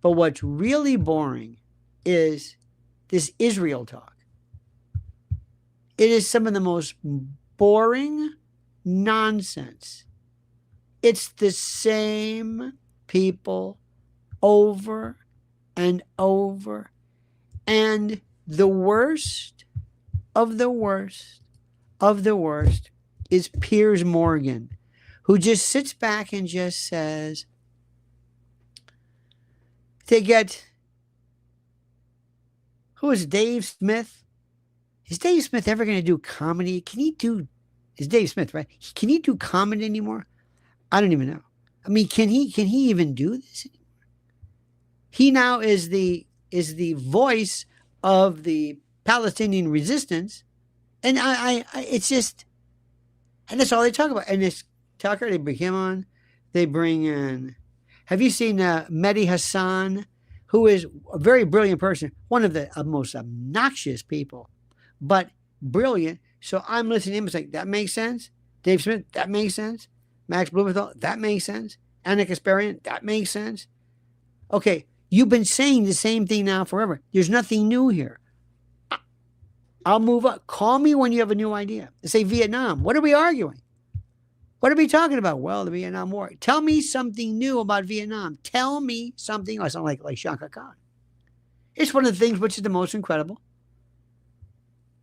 S1: but what's really boring is this Israel talk. It is some of the most boring nonsense. It's the same people over and over. And the worst of the worst of the worst is Piers Morgan, who just sits back and just says, they get, who is Dave Smith? Is Dave Smith ever going to do comedy? Is Dave Smith, right? Can he do comedy anymore? I don't even know. I mean, can he even do this anymore? He now is the voice of the Palestinian resistance, and it's just, and that's all they talk about. And this Tucker, they bring him on. They bring in. Have you seen Mehdi Hassan, who is a very brilliant person, one of the most obnoxious people, but brilliant. So I'm listening to him. It's like, that makes sense. Dave Smith, that makes sense. Max Blumenthal, that makes sense. Anna Kasparian, that makes sense. Okay, you've been saying the same thing now forever. There's nothing new here. I'll move up. Call me when you have a new idea. Say Vietnam. What are we arguing? What are we talking about? Well, the Vietnam War. Tell me something new about Vietnam. Tell me something. I sound like Shaka Khan. It's one of the things which is the most incredible.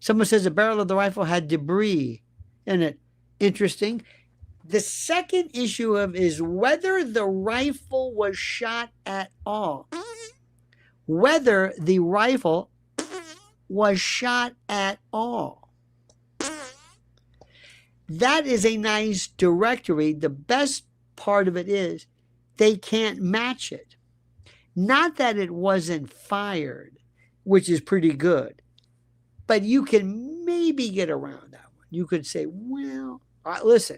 S1: Someone says the barrel of the rifle had debris in it. Interesting. The second issue of is whether the rifle was shot at all. Whether the rifle was shot at all. That is a nice directory. The best part of it is they can't match it. Not that it wasn't fired, which is pretty good, but you can maybe get around that one. You could say, well, listen,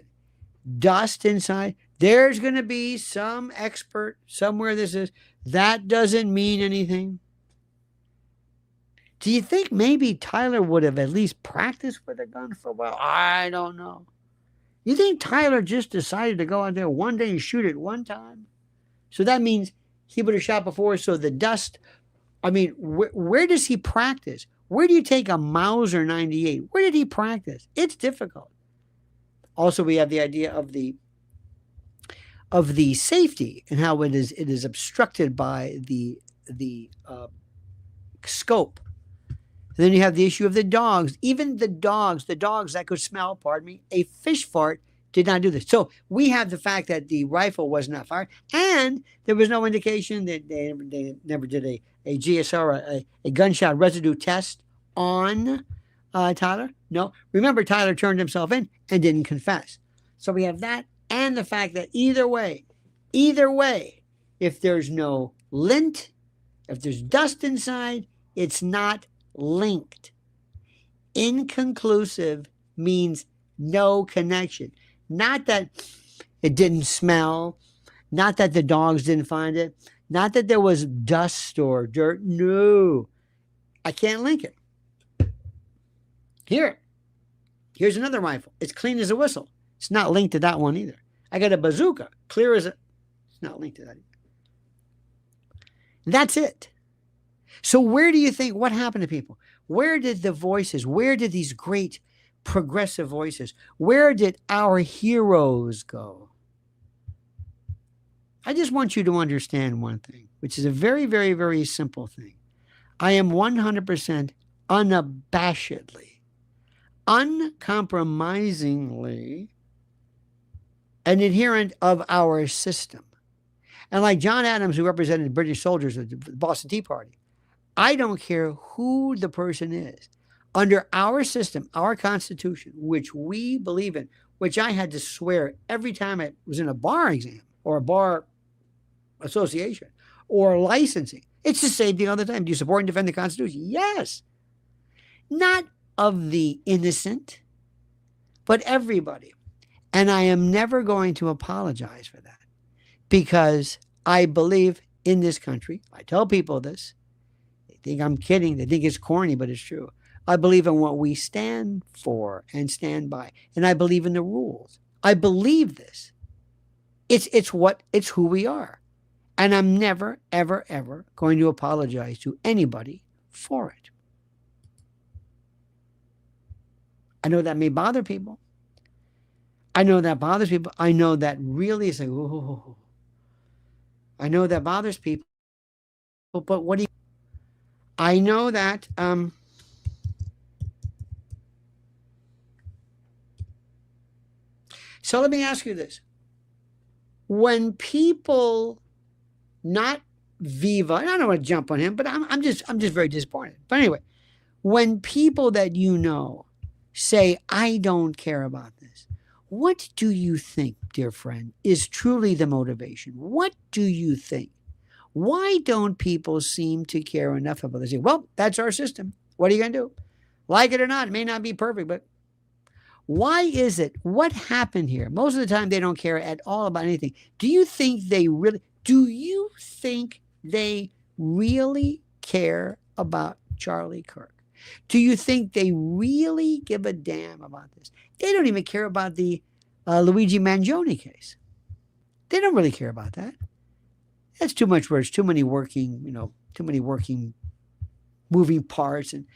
S1: dust inside. There's going to be some expert somewhere that says that doesn't mean anything. Do you think maybe Tyler would have at least practiced with a gun for a while? I don't know. You think Tyler just decided to go out there one day and shoot it one time? So that means he would have shot before. So the dust, I mean, where does he practice? Where do you take a Mauser 98? Where did he practice? It's difficult. Also, we have the idea of the safety and how it is obstructed by the scope. And then you have the issue of the dogs. Even the dogs that could smell, pardon me, a fish fart did not do this. So we have the fact that the rifle was not fired, and there was no indication that they never did a GSR, a gunshot residue test on Tyler. No. Remember, Tyler turned himself in and didn't confess. So we have that and the fact that either way, if there's no lint, if there's dust inside, it's not linked. Inconclusive means no connection. Not that it didn't smell, not that the dogs didn't find it, not that there was dust or dirt. No, I can't link it. Here's another rifle. It's clean as a whistle. It's not linked to that one either. I got a bazooka, clear as a, it's not linked to that either. That's it. So where do you think, what happened to people? Where did the voices, where did these great progressive voices? Where did our heroes go? I just want you to understand one thing, which is a very, very, very simple thing. I am 100% unabashedly, uncompromisingly an adherent of our system. And like John Adams, who represented British soldiers at the Boston Tea Party, I don't care who the person is. Under our system, our Constitution, which we believe in, which I had to swear every time I was in a bar exam or a bar association or licensing, it's the same thing all the time. Do you support and defend the Constitution? Yes. Not of the innocent, but everybody. And I am never going to apologize for that because I believe in this country. I tell people this. They think I'm kidding. They think it's corny, but it's true. I believe in what we stand for and stand by. And I believe in the rules. I believe this. It's who we are. And I'm never, ever, ever going to apologize to anybody for it. I know that may bother people. I know that bothers people. I know that really is like, oh, I know that bothers people. But what do you, I know that, so let me ask you this. When people, not Viva, and I don't want to jump on him, but I'm just very disappointed. But anyway, when people that you know say, I don't care about this, what do you think, dear friend, is truly the motivation? What do you think? Why don't people seem to care enough about this? Well, that's our system. What are you going to do? Like it or not, it may not be perfect, but why is it? What happened here? Most of the time, they don't care at all about anything. Do you think they really care about Charlie Kirk? Do you think they really give a damn about this? They don't even care about the Luigi Mangione case. They don't really care about that. That's too much words, too many working moving parts. And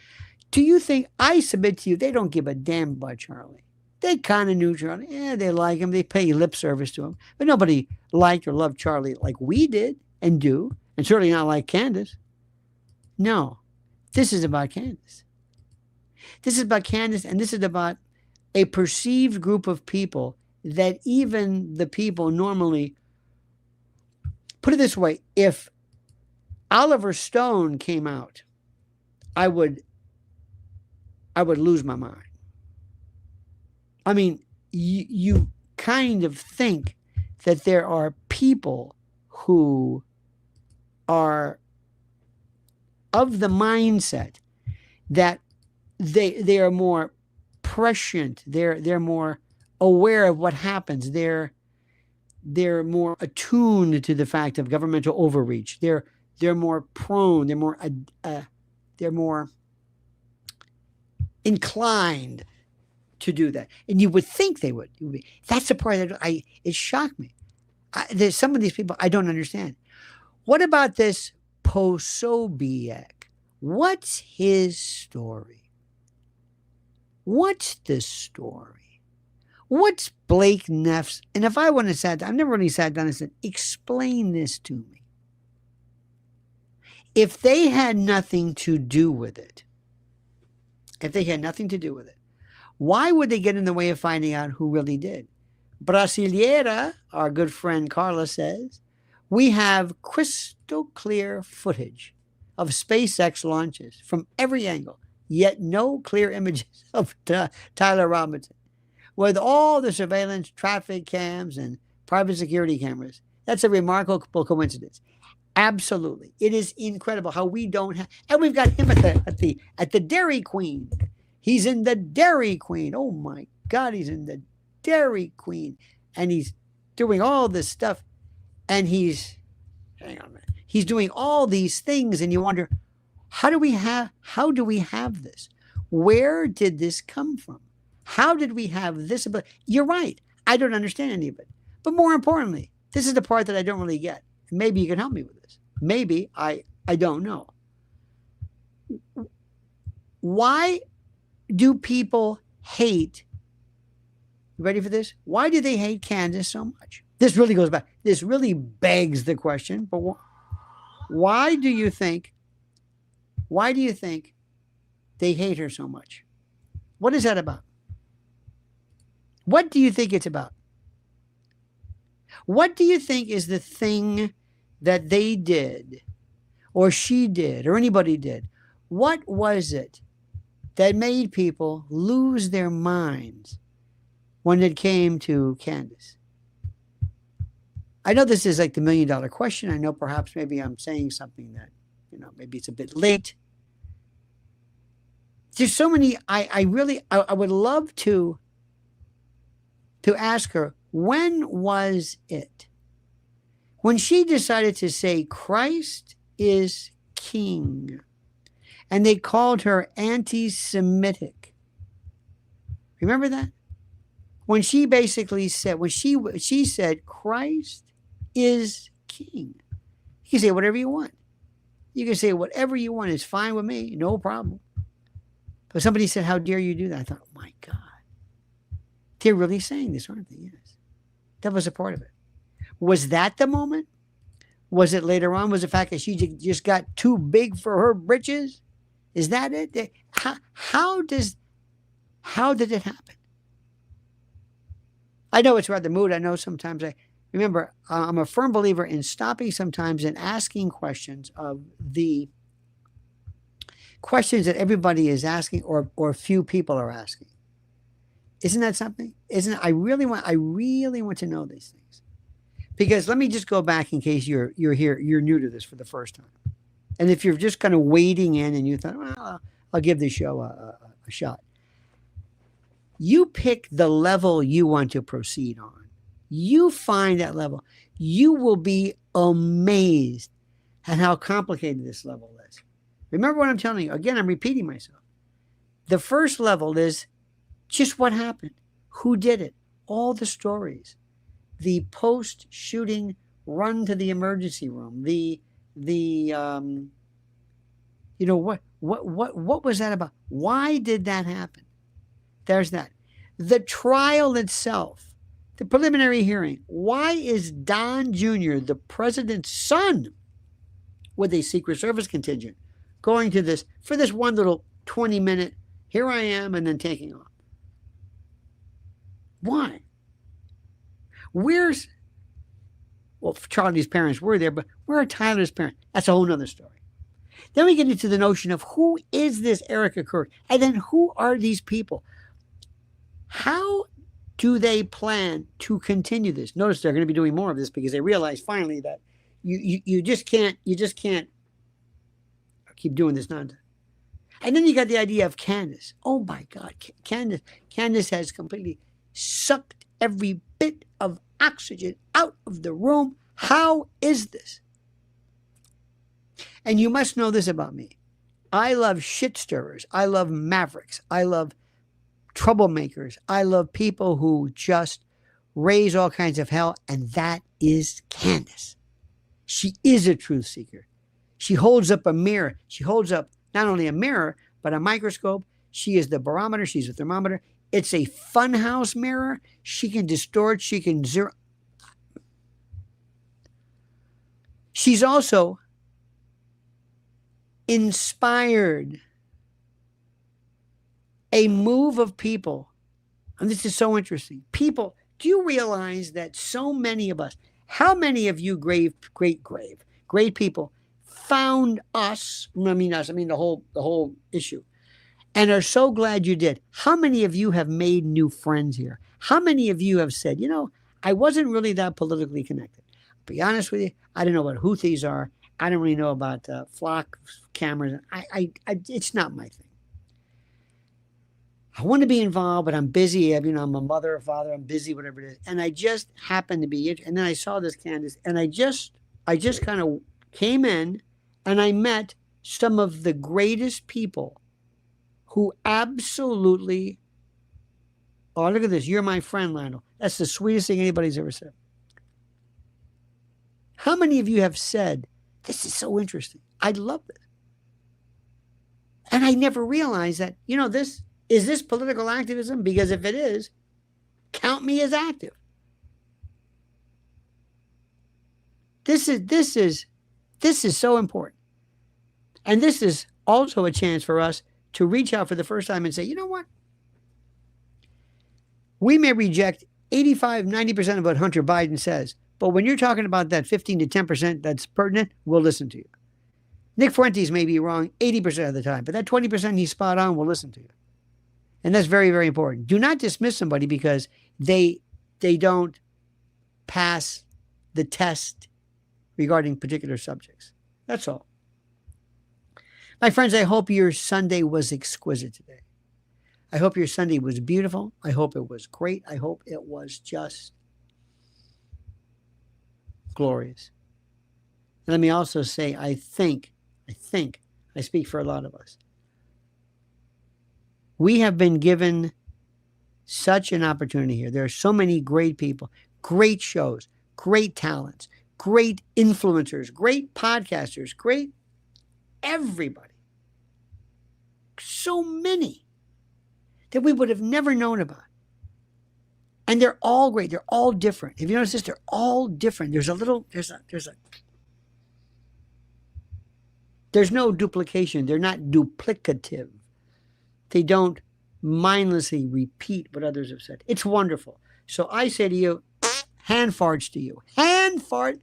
S1: do you think, I submit to you, they don't give a damn about Charlie? They kind of knew Charlie. Yeah, they like him. They pay lip service to him. But nobody liked or loved Charlie like we did and do, and certainly not like Candace. No, this is about Candace. This is about Candace, and this is about a perceived group of people that even the people normally, put it this way, if Oliver Stone came out, I would lose my mind. I mean, you kind of think that there are people who are of the mindset that they are more prescient, they're more aware of what happens, they're more attuned to the fact of governmental overreach, they're more prone, they're more inclined to do that. And you would think they would. That's the part that it shocked me. There's some of these people I don't understand. What about this Posobiec? What's his story? What's the story? What's Blake Neff's? And if I want to sat down, I've never really sat down and said, explain this to me. If they had nothing to do with it, why would they get in the way of finding out who really did? Brasileira, our good friend Carla says, we have crystal clear footage of SpaceX launches from every angle, yet no clear images of Tyler Robinson. With all the surveillance, traffic cams, and private security cameras, that's a remarkable coincidence. Absolutely. It is incredible how we don't have, and we've got him at the Dairy Queen. He's in the Dairy Queen. Oh my God, he's in the Dairy Queen. And he's doing all this stuff. And he's doing all these things. And you wonder, how do we have this? Where did this come from? How did we have this? You're right. I don't understand any of it. But more importantly, this is the part that I don't really get. Maybe you can help me with this. Maybe I don't know. Why do people hate, you ready for this? Why do they hate Candace so much? This really goes back. This really begs the question, but why do you think they hate her so much? What is that about? What do you think it's about? What do you think is the thing that they did, or she did, or anybody did? What was it that made people lose their minds when it came to Candace? I know this is like the $1 million question. I know perhaps maybe I'm saying something that, maybe it's a bit late. There's so many, I would love to ask her, when was it? When she decided to say Christ is king, and they called her anti-Semitic. Remember that? When she basically said, she said Christ is king. You can say whatever you want. You can say whatever you want. It's fine with me. No problem. But somebody said, how dare you do that? I thought, oh my God. They're really saying this, aren't they? Yes. That was a part of it. Was that the moment? Was it later on? Was the fact that she just got too big for her britches? Is that it? How did it happen? I know it's rather mood. I know sometimes remember, I'm a firm believer in stopping sometimes and asking questions of the questions that everybody is asking or few people are asking. Isn't that something? I really want to know these things. Because let me just go back in case you're here, you're new to this for the first time. And if you're just kind of wading in and you thought, well, I'll give this show a shot. You pick the level you want to proceed on. You find that level. You will be amazed at how complicated this level is. Remember what I'm telling you. Again, I'm repeating myself. The first level is just what happened. Who did it? All the stories. The post-shooting run to the emergency room. What was that about? Why did that happen? There's that. The trial itself, the preliminary hearing. Why is Don Jr., the president's son, with a Secret Service contingent, going to this for this one little 20-minute, here I am, and then taking off? Why? Charlie's parents were there, but where are Tyler's parents? That's a whole nother story. Then we get into the notion of who is this Erika Kirk? And then who are these people? How do they plan to continue this? Notice they're going to be doing more of this because they realize finally that you just can't keep doing this nonsense. And then you got the idea of Candace. Oh my God, Candace has completely sucked every bit of oxygen out of the room. How is this? And you must know this about me. I love shit stirrers. I love mavericks. I love troublemakers. I love people who just raise all kinds of hell. And that is Candace. She is a truth seeker. She holds up a mirror. She holds up not only a mirror, but a microscope. She is the barometer. She's a thermometer. It's a funhouse mirror. She can distort. She can zero. She's also inspired a move of people. And this is so interesting. People, do you realize that so many of us, how many of you great people found us, I mean the whole issue, and are so glad you did? How many of you have made new friends here? How many of you have said, I wasn't really that politically connected. I'll be honest with you, I don't know what Houthis are. I don't really know about flock cameras. It's not my thing. I want to be involved, but I'm busy. I'm a mother or father. I'm busy, whatever it is. And I just happened to be it. And then I saw this Candace, and I just kind of came in, and I met some of the greatest people who absolutely, oh, look at this. You're my friend, Lionel. That's the sweetest thing anybody's ever said. How many of you have said, this is so interesting. I love this. And I never realized that, this Is this political activism? Because if it is, count me as active. This is so important. And this is also a chance for us to reach out for the first time and say, you know what? We may reject 85, 90% of what Hunter Biden says, but when you're talking about that 15 to 10% that's pertinent, we'll listen to you. Nick Fuentes may be wrong 80% of the time, but that 20% he's spot on, we'll listen to you. And that's very, very important. Do not dismiss somebody because they don't pass the test regarding particular subjects. That's all. My friends, I hope your Sunday was exquisite today. I hope your Sunday was beautiful. I hope it was great. I hope it was just glorious. And let me also say, I think, I speak for a lot of us. We have been given such an opportunity here. There are so many great people, great shows, great talents, great influencers, great podcasters, great everybody. So many that we would have never known about. And they're all great. They're all different. If you notice this, they're all different. There's no duplication. They're not duplicative. They don't mindlessly repeat what others have said. It's wonderful. So I say to you, hand farts to you. Hand fart,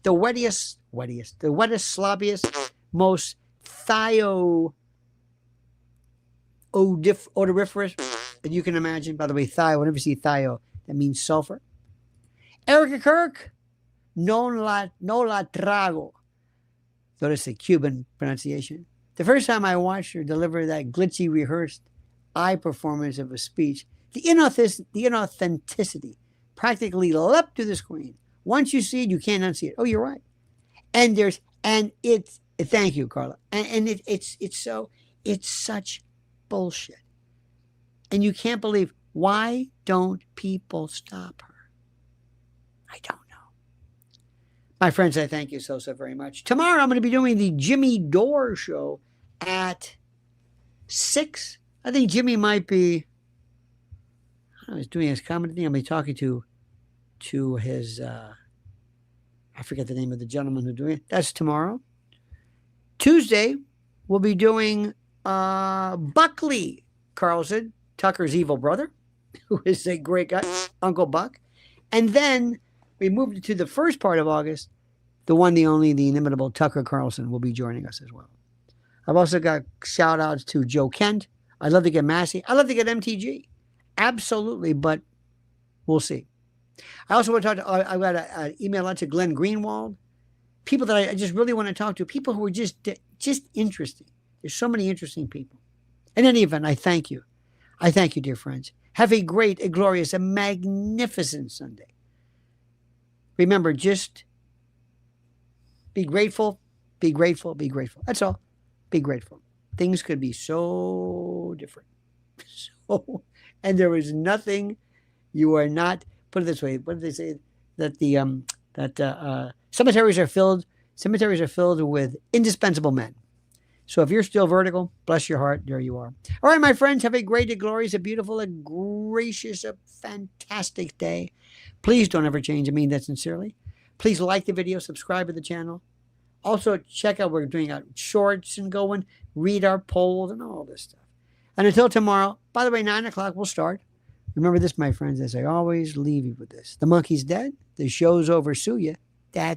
S1: the wettest, sloppiest, most odoriferous that you can imagine. By the way, whenever you see thio, that means sulfur. Erika Kirk, no la trago. Notice the Cuban pronunciation. The first time I watched her deliver that glitchy, rehearsed eye performance of a speech, the inauthenticity practically leapt to the screen. Once you see it, you can't unsee it. Oh, you're right. And it's thank you, Carla. And it's such bullshit. And you can't believe, why don't people stop her? I don't know. My friends, I thank you so very much. Tomorrow I'm going to be doing the Jimmy Dore show at 6. I think Jimmy might be, he's doing his comedy thing. I'm going to be talking to his, I forget the name of the gentleman who's doing it. That's tomorrow. Tuesday, we'll be doing Buckley Carlson, Tucker's evil brother, who is a great guy, Uncle Buck. And then we moved to the first part of August. The one, the only, the inimitable Tucker Carlson will be joining us as well. I've also got shout outs to Joe Kent. I'd love to get Massey. I'd love to get MTG. Absolutely, but we'll see. I also want to talk to, I've got an email out to Glenn Greenwald. People that I just really want to talk to. People who are just interesting. There's so many interesting people. In any event, I thank you. I thank you, dear friends. Have a great, a glorious, a magnificent Sunday. Remember, just be grateful, be grateful, be grateful. That's all. Be grateful. Things could be so different. And there is nothing you are not, put it this way, what did they say? That cemeteries are filled with indispensable men. So if you're still vertical, bless your heart, there you are. All right, my friends, have a great, a glorious, a beautiful, a gracious, a fantastic day. Please don't ever change. I mean that sincerely. Please like the video, subscribe to the channel. Also, check out, we're doing out shorts and going, read our polls and all this stuff. And until tomorrow, by the way, 9 o'clock we'll start. Remember this, my friends, as I always leave you with this. The monkey's dead. The show's over. Sue ya. Da.